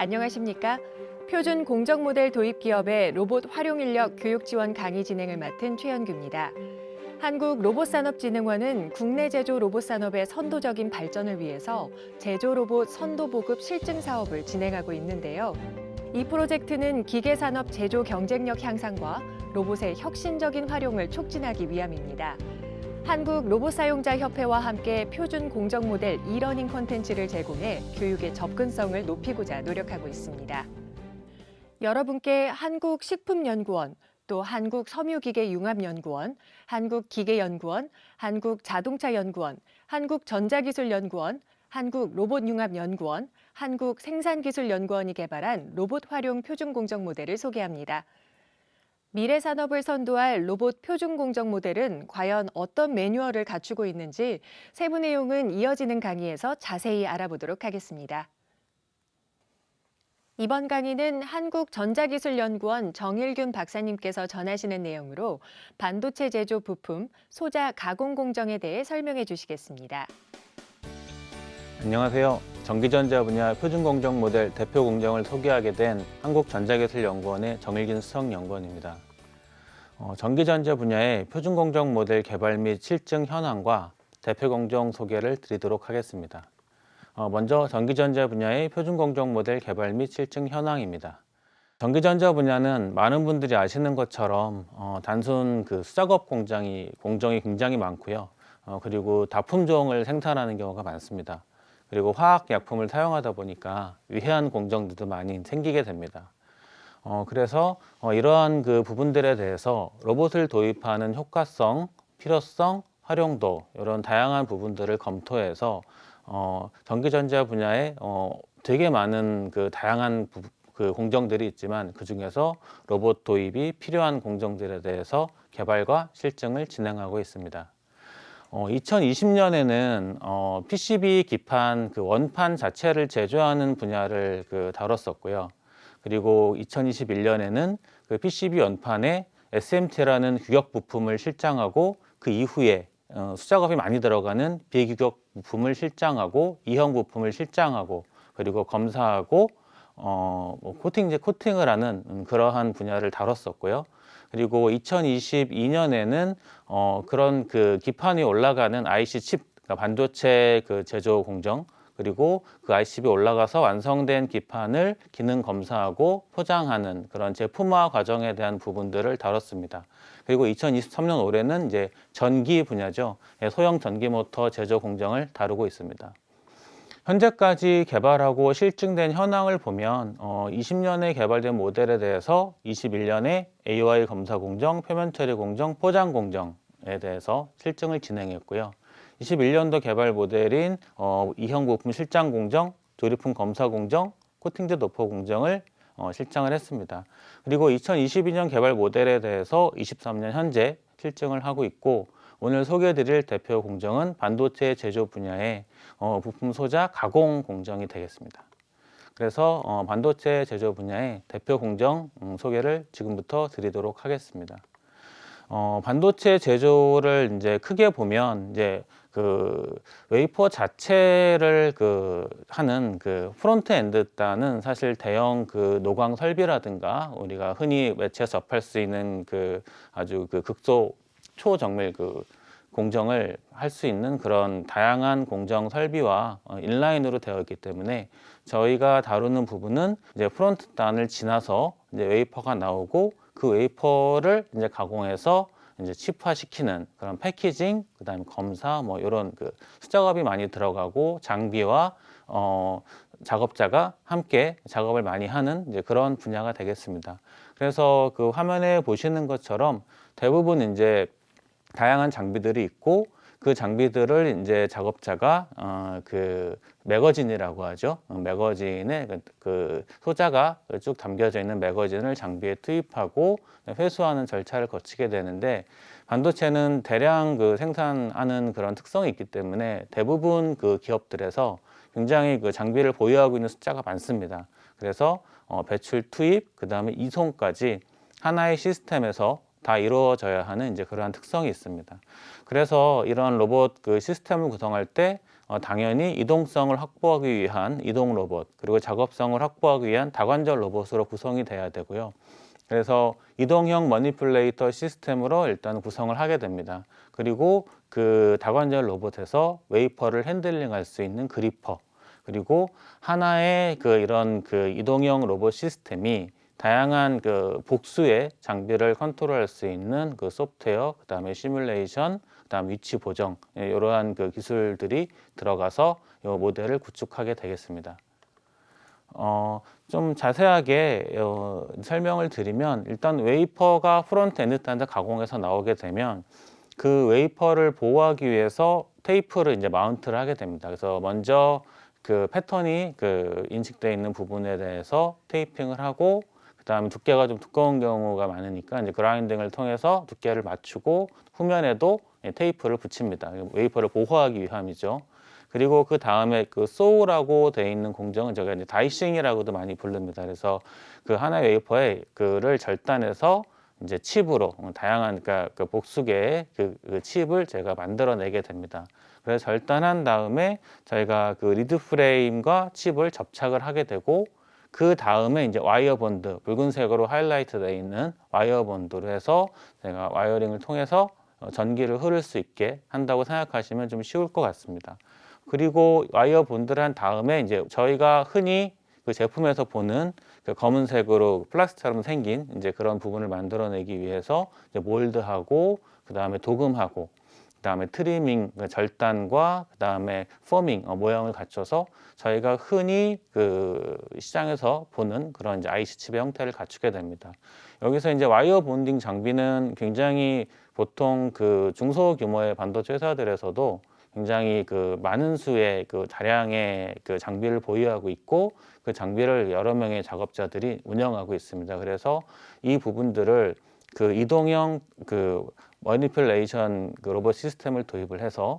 안녕하십니까? 표준 공정 모델 도입 기업의 로봇 활용 인력 교육 지원 강의 진행을 맡은 최연규입니다. 한국로봇산업진흥원은 국내 제조 로봇 산업의 선도적인 발전을 위해서 제조 로봇 선도 보급 실증 사업을 진행하고 있는데요. 이 프로젝트는 기계산업 제조 경쟁력 향상과 로봇의 혁신적인 활용을 촉진하기 위함입니다. 한국로봇사용자협회와 함께 표준 공정 모델 이러닝 콘텐츠를 제공해 교육의 접근성을 높이고자 노력하고 있습니다. 여러분께 한국식품연구원, 또 한국섬유기계융합연구원, 한국기계연구원, 한국자동차연구원, 한국전자기술연구원, 한국로봇융합연구원, 한국생산기술연구원이 개발한 로봇 활용 표준 공정 모델을 소개합니다. 미래 산업을 선도할 로봇 표준 공정 모델은 과연 어떤 매뉴얼을 갖추고 있는지 세부 내용은 이어지는 강의에서 자세히 알아보도록 하겠습니다. 이번 강의는 한국전자기술연구원 정일균 박사님께서 전하시는 내용으로 반도체 제조 부품, 소자 가공 공정에 대해 설명해 주시겠습니다. 안녕하세요. 전기전자 분야 표준공정 모델 대표 공정을 소개하게 된 한국전자기술연구원의 정일균 수석연구원입니다. 전기전자 분야의 표준공정 모델 개발 및 실증 현황과 대표 공정 소개를 드리도록 하겠습니다. 먼저 전기전자 분야의 표준공정 모델 개발 및 실증 현황입니다. 전기전자 분야는 많은 분들이 아시는 것처럼 단순 수작업 공정이 굉장히 많고요. 그리고 다품종을 생산하는 경우가 많습니다. 그리고 화학약품을 사용하다 보니까 위해한 공정들도 많이 생기게 됩니다. 그래서 이러한 부분들에 대해서 로봇을 도입하는 효과성, 필요성, 활용도 이런 다양한 부분들을 검토해서 전기전자 분야에 되게 많은 다양한 공정들이 있지만 그 중에서 로봇 도입이 필요한 공정들에 대해서 개발과 실증을 진행하고 있습니다. 2020년에는 PCB 기판 원판 자체를 제조하는 분야를 다뤘었고요. 그리고 2021년에는 PCB 원판에 SMT라는 규격 부품을 실장하고 그 이후에 수작업이 많이 들어가는 비규격 부품을 실장하고 이형 부품을 실장하고 그리고 검사하고 코팅을 하는 그러한 분야를 다뤘었고요. 그리고 2022년에는 그런 기판이 올라가는 IC 칩, 그러니까 반도체 제조 공정, 그리고 그 IC칩이 올라가서 완성된 기판을 기능 검사하고 포장하는 그런 제품화 과정에 대한 부분들을 다뤘습니다. 그리고 2023년 올해는 이제 전기 분야죠. 소형 전기 모터 제조 공정을 다루고 있습니다. 현재까지 개발하고 실증된 현황을 보면 20년에 개발된 모델에 대해서 21년에 AOI 검사 공정, 표면 처리 공정, 포장 공정에 대해서 실증을 진행했고요. 21년도 개발 모델인 이형 부품 실장 공정, 조립품 검사 공정, 코팅제 도포 공정을 실장을 했습니다. 그리고 2022년 개발 모델에 대해서 23년 현재 실증을 하고 있고 오늘 소개해드릴 대표 공정은 반도체 제조 분야의 부품 소자 가공 공정이 되겠습니다. 그래서 반도체 제조 분야의 대표 공정 소개를 지금부터 드리도록 하겠습니다. 반도체 제조를 이제 크게 보면 이제 웨이퍼 자체를 하는 프론트 엔드단은 사실 대형 노광 설비라든가 우리가 흔히 매체에서 접할 수 있는 아주 극소 초정밀 공정을 할 수 있는 그런 다양한 공정 설비와 인라인으로 되어 있기 때문에 저희가 다루는 부분은 이제 프론트 단을 지나서 이제 웨이퍼가 나오고 그 웨이퍼를 이제 가공해서 이제 칩화시키는 그런 패키징, 그다음에 검사 이런 수작업이 많이 들어가고 장비와 작업자가 함께 작업을 많이 하는 이제 그런 분야가 되겠습니다. 그래서 화면에 보시는 것처럼 대부분 이제 다양한 장비들이 있고 그 장비들을 이제 작업자가 매거진이라고 하죠. 매거진에 소자가 쭉 담겨져 있는 매거진을 장비에 투입하고 회수하는 절차를 거치게 되는데 반도체는 대량 생산하는 그런 특성이 있기 때문에 대부분 기업들에서 굉장히 장비를 보유하고 있는 숫자가 많습니다. 그래서 배출 투입, 그 다음에 이송까지 하나의 시스템에서 다 이루어져야 하는 이제 그러한 특성이 있습니다. 그래서 이런 로봇 그 시스템을 구성할 때 당연히 이동성을 확보하기 위한 이동 로봇, 그리고 작업성을 확보하기 위한 다관절 로봇으로 구성이 돼야 되고요. 그래서 이동형 머니플레이터 시스템으로 일단 구성을 하게 됩니다. 그리고 그 다관절 로봇에서 웨이퍼를 핸들링할 수 있는 그리퍼, 그리고 하나의 그 이런 그 이동형 로봇 시스템이 다양한 그 복수의 장비를 컨트롤할 수 있는 그 소프트웨어, 그다음에 시뮬레이션, 그다음 위치 보정, 이러한 그 기술들이 들어가서 이 모델을 구축하게 되겠습니다. 좀 자세하게 설명을 드리면, 일단 웨이퍼가 프론트 엔드 단자 가공에서 나오게 되면 그 웨이퍼를 보호하기 위해서 테이프를 이제 마운트를 하게 됩니다. 그래서 먼저 그 패턴이 그 인식되어 있는 부분에 대해서 테이핑을 하고, 그다음에 두께가 좀 두꺼운 경우가 많으니까 이제 그라인딩을 통해서 두께를 맞추고 후면에도 테이프를 붙입니다. 웨이퍼를 보호하기 위함이죠. 그리고 그 다음에 그 소우라고 되어 있는 공정은 저희가 이제 다이싱이라고도 많이 부릅니다. 그래서 그 하나의 웨이퍼에 그를 절단해서 이제 칩으로 다양한 그러니까 그 복수개의 그 칩을 제가 만들어내게 됩니다. 그래서 절단한 다음에 저희가 그 리드 프레임과 칩을 접착을 하게 되고, 그 다음에 이제 와이어 본드, 붉은색으로 하이라이트 되어 있는 와이어 본드로 해서 제가 와이어링을 통해서 전기를 흐를 수 있게 한다고 생각하시면 좀 쉬울 것 같습니다. 그리고 와이어 본드를 한 다음에 이제 저희가 흔히 그 제품에서 보는 그 검은색으로 플라스틱처럼 생긴 이제 그런 부분을 만들어내기 위해서 이제 몰드하고, 그 다음에 도금하고, 그 다음에 트리밍, 절단과 그 다음에 포밍, 모양을 갖춰서 저희가 흔히 그 시장에서 보는 그런 이제 IC 칩의 형태를 갖추게 됩니다. 여기서 이제 와이어 본딩 장비는 굉장히 보통 그 중소규모의 반도체 회사들에서도 굉장히 그 많은 수의 그 다량의 그 장비를 보유하고 있고, 그 장비를 여러 명의 작업자들이 운영하고 있습니다. 그래서 이 부분들을 그 이동형 그 머니플레이션 그 로봇 시스템을 도입을 해서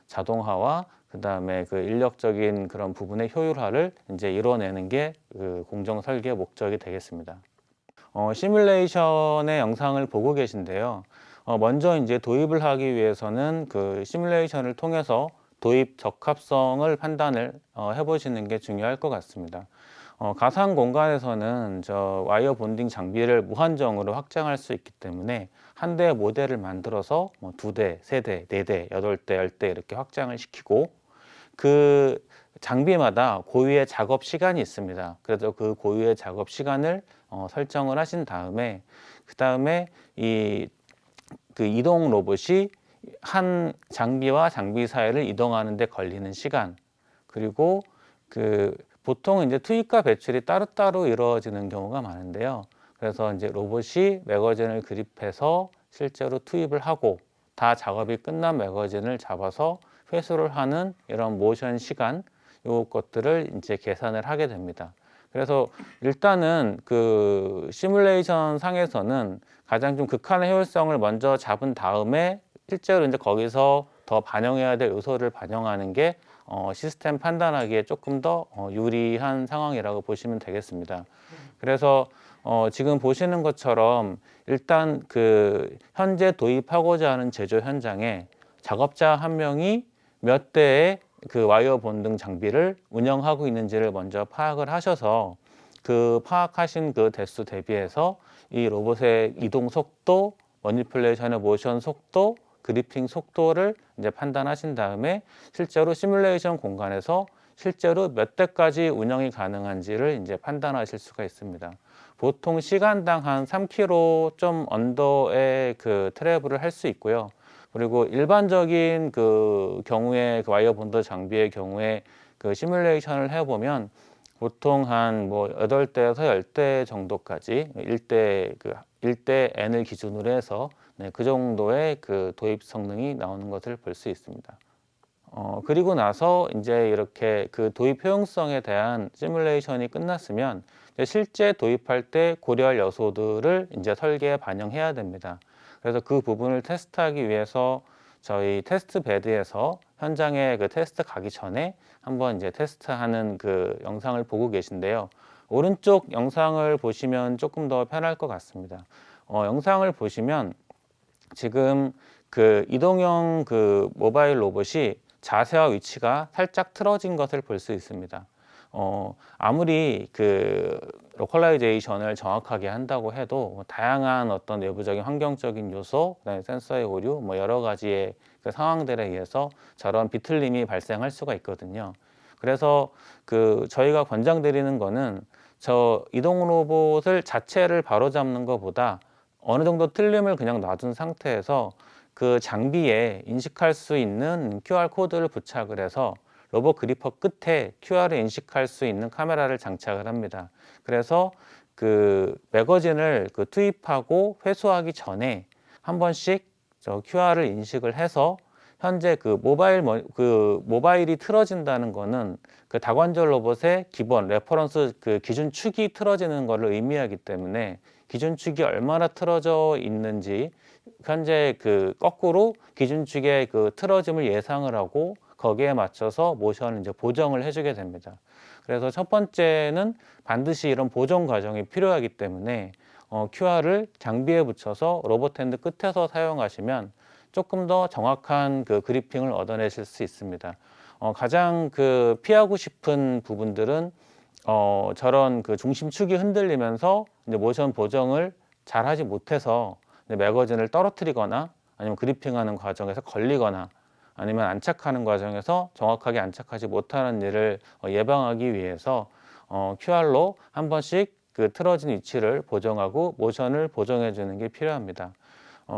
자동화와 그다음에 그 인력적인 그런 부분의 효율화를 이제 이뤄내는 게 그 공정 설계의 목적이 되겠습니다. 시뮬레이션의 영상을 보고 계신데요. 먼저 이제 도입을 하기 위해서는 그 시뮬레이션을 통해서 도입 적합성을 판단을 해보시는 게 중요할 것 같습니다. 가상 공간에서는 저 와이어 본딩 장비를 무한정으로 확장할 수 있기 때문에 한 대의 모델을 만들어서 뭐 2대, 3대, 4대, 8대, 10대 이렇게 확장을 시키고, 그 장비마다 고유의 작업 시간이 있습니다. 그래서 그 고유의 작업 시간을 설정을 하신 다음에, 그 다음에 그 이동 로봇이 한 장비와 장비 사이를 이동하는 데 걸리는 시간, 그리고 그 보통 이제 투입과 배출이 따로따로 이루어지는 경우가 많은데요. 그래서 이제 로봇이 매거진을 그립해서 실제로 투입을 하고, 다 작업이 끝난 매거진을 잡아서 회수를 하는 이런 모션 시간, 요것들을 이제 계산을 하게 됩니다. 그래서 일단은 그 시뮬레이션 상에서는 가장 좀 극한의 효율성을 먼저 잡은 다음에 실제로 이제 거기서 더 반영해야 될 요소를 반영하는 게 시스템 판단하기에 조금 더 유리한 상황이라고 보시면 되겠습니다. 그래서 지금 보시는 것처럼 일단 그 현재 도입하고자 하는 제조 현장에 작업자 한 명이 몇 대의 그 와이어 본등 장비를 운영하고 있는지를 먼저 파악을 하셔서, 그 파악하신 그 대수 대비해서 이 로봇의 이동 속도, 머니플레이션의 모션 속도, 그리핑 속도를 이제 판단하신 다음에 실제로 시뮬레이션 공간에서 실제로 몇 대까지 운영이 가능한지를 이제 판단하실 수가 있습니다. 보통 시간당 한 3km 좀 언더의 그 트래블을 할 수 있고요. 그리고 일반적인 그 경우에 그 와이어 본드 장비의 경우에 그 시뮬레이션을 해보면 보통 한 뭐 8대에서 10대 정도까지 1대 N을 기준으로 해서 그 정도의 그 도입 성능이 나오는 것을 볼 수 있습니다. 그리고 나서 이제 이렇게 그 도입 효용성에 대한 시뮬레이션이 끝났으면 실제 도입할 때 고려할 요소들을 이제 설계에 반영해야 됩니다. 그래서 그 부분을 테스트하기 위해서 저희 테스트 베드에서 현장에 그 테스트 가기 전에 한번 이제 테스트하는 그 영상을 보고 계신데요. 오른쪽 영상을 보시면 조금 더 편할 것 같습니다. 영상을 보시면 지금 그 이동형 그 모바일 로봇이 자세와 위치가 살짝 틀어진 것을 볼 수 있습니다. 아무리 그 로컬라이제이션을 정확하게 한다고 해도 뭐 다양한 어떤 내부적인 환경적인 요소, 그다음에 센서의 오류, 뭐 여러 가지의 그 상황들에 의해서 저런 비틀림이 발생할 수가 있거든요. 그래서 그 저희가 권장드리는 거는 저 이동 로봇을 자체를 바로잡는 것보다 어느 정도 틀림을 그냥 놔둔 상태에서 그 장비에 인식할 수 있는 QR 코드를 부착을 해서 로봇 그리퍼 끝에 QR을 인식할 수 있는 카메라를 장착을 합니다. 그래서 그 매거진을 그 투입하고 회수하기 전에 한 번씩 저 QR을 인식을 해서 현재 그 모바일이 틀어진다는 거는 그 다관절 로봇의 기본 레퍼런스 그 기준축이 틀어지는 것을 의미하기 때문에 기준축이 얼마나 틀어져 있는지 현재 그 거꾸로 기준축의 그 틀어짐을 예상을 하고 거기에 맞춰서 모션을 이제 보정을 해주게 됩니다. 그래서 첫 번째는 반드시 이런 보정 과정이 필요하기 때문에 QR을 장비에 붙여서 로봇 핸드 끝에서 사용하시면 조금 더 정확한 그 그리핑을 얻어내실 수 있습니다. 가장 그 피하고 싶은 부분들은 저런 그 중심축이 흔들리면서 이제 모션 보정을 잘 하지 못해서 매거진을 떨어뜨리거나 아니면 그리핑하는 과정에서 걸리거나 아니면 안착하는 과정에서 정확하게 안착하지 못하는 일을 예방하기 위해서 QR로 한 번씩 그 틀어진 위치를 보정하고 모션을 보정해 주는 게 필요합니다.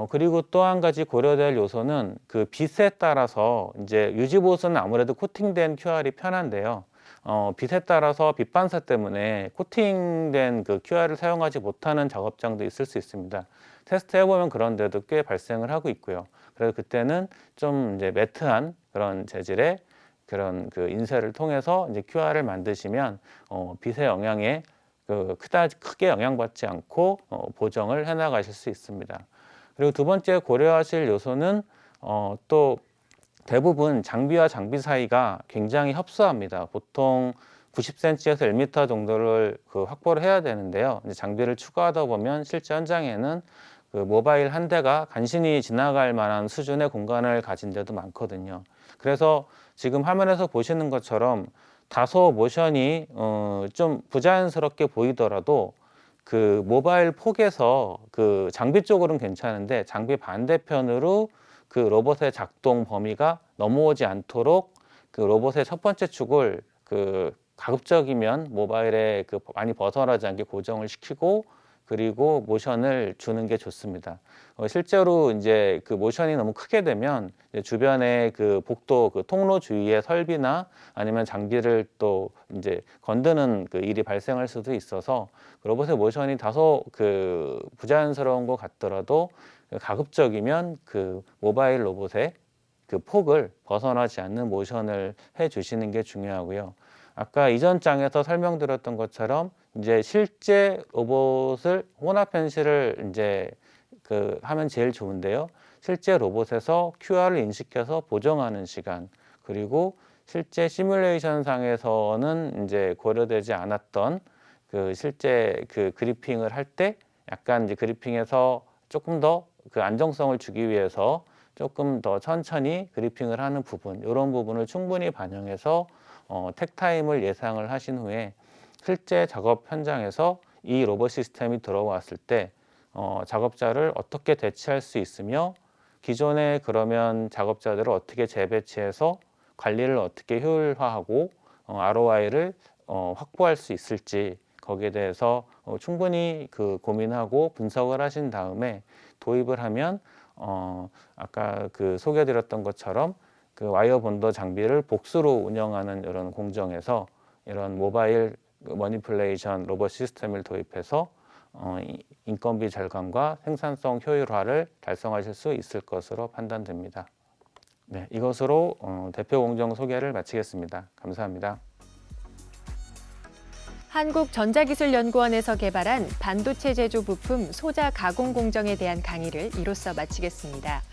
그리고 또 한 가지 고려될 요소는 그 빛에 따라서 이제 유지보수는 아무래도 코팅된 QR이 편한데요. 빛에 따라서 빛 반사 때문에 코팅된 그 QR을 사용하지 못하는 작업장도 있을 수 있습니다. 테스트 해보면 그런 데도 꽤 발생을 하고 있고요. 그래서 그때는 좀 이제 매트한 그런 재질의 그런 그 인쇄를 통해서 이제 QR을 만드시면 빛의 영향에 크게 영향받지 않고 보정을 해나가실 수 있습니다. 그리고 두 번째 고려하실 요소는 또 대부분 장비와 장비 사이가 굉장히 협소합니다. 보통 90cm에서 1m 정도를 그 확보를 해야 되는데요. 이제 장비를 추가하다 보면 실제 현장에는 그 모바일 한 대가 간신히 지나갈 만한 수준의 공간을 가진 데도 많거든요. 그래서 지금 화면에서 보시는 것처럼 다소 모션이 좀 부자연스럽게 보이더라도 그 모바일 폭에서 그 장비 쪽으로는 괜찮은데 장비 반대편으로 그 로봇의 작동 범위가 넘어오지 않도록 그 로봇의 첫 번째 축을 그 가급적이면 모바일에 그 많이 벗어나지 않게 고정을 시키고 그리고 모션을 주는 게 좋습니다. 실제로 이제 그 모션이 너무 크게 되면 이제 주변의 그 복도 그 통로 주위의 설비나 아니면 장비를 또 이제 건드는 그 일이 발생할 수도 있어서 로봇의 모션이 다소 그 부자연스러운 것 같더라도 가급적이면 그 모바일 로봇의 그 폭을 벗어나지 않는 모션을 해 주시는 게 중요하고요. 아까 이전 장에서 설명드렸던 것처럼 이제 실제 로봇을 혼합 현실을 이제 그 하면 제일 좋은데요. 실제 로봇에서 QR을 인식해서 보정하는 시간, 그리고 실제 시뮬레이션 상에서는 이제 고려되지 않았던 그 실제 그 그리핑을 할 때 약간 이제 그리핑에서 조금 더 그 안정성을 주기 위해서 조금 더 천천히 그리핑을 하는 부분, 이런 부분을 충분히 반영해서 택타임을 예상을 하신 후에 실제 작업 현장에서 이 로봇 시스템이 들어왔을 때 작업자를 어떻게 대체할 수 있으며 기존에 그러면 작업자들을 어떻게 재배치해서 관리를 어떻게 효율화하고 ROI를 확보할 수 있을지 거기에 대해서 충분히 그 고민하고 분석을 하신 다음에 도입을 하면 아까 그 소개드렸던 것처럼 그 와이어 본더 장비를 복수로 운영하는 이런 공정에서 이런 모바일 머니플레이션 로봇 시스템을 도입해서 인건비 절감과 생산성 효율화를 달성하실 수 있을 것으로 판단됩니다. 네, 이것으로 대표 공정 소개를 마치겠습니다. 감사합니다. 한국전자기술연구원에서 개발한 반도체 제조 부품 소자 가공 공정에 대한 강의를 이로써 마치겠습니다.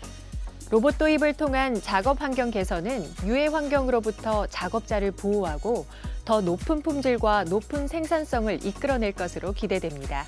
로봇 도입을 통한 작업 환경 개선은 유해 환경으로부터 작업자를 보호하고 더 높은 품질과 높은 생산성을 이끌어낼 것으로 기대됩니다.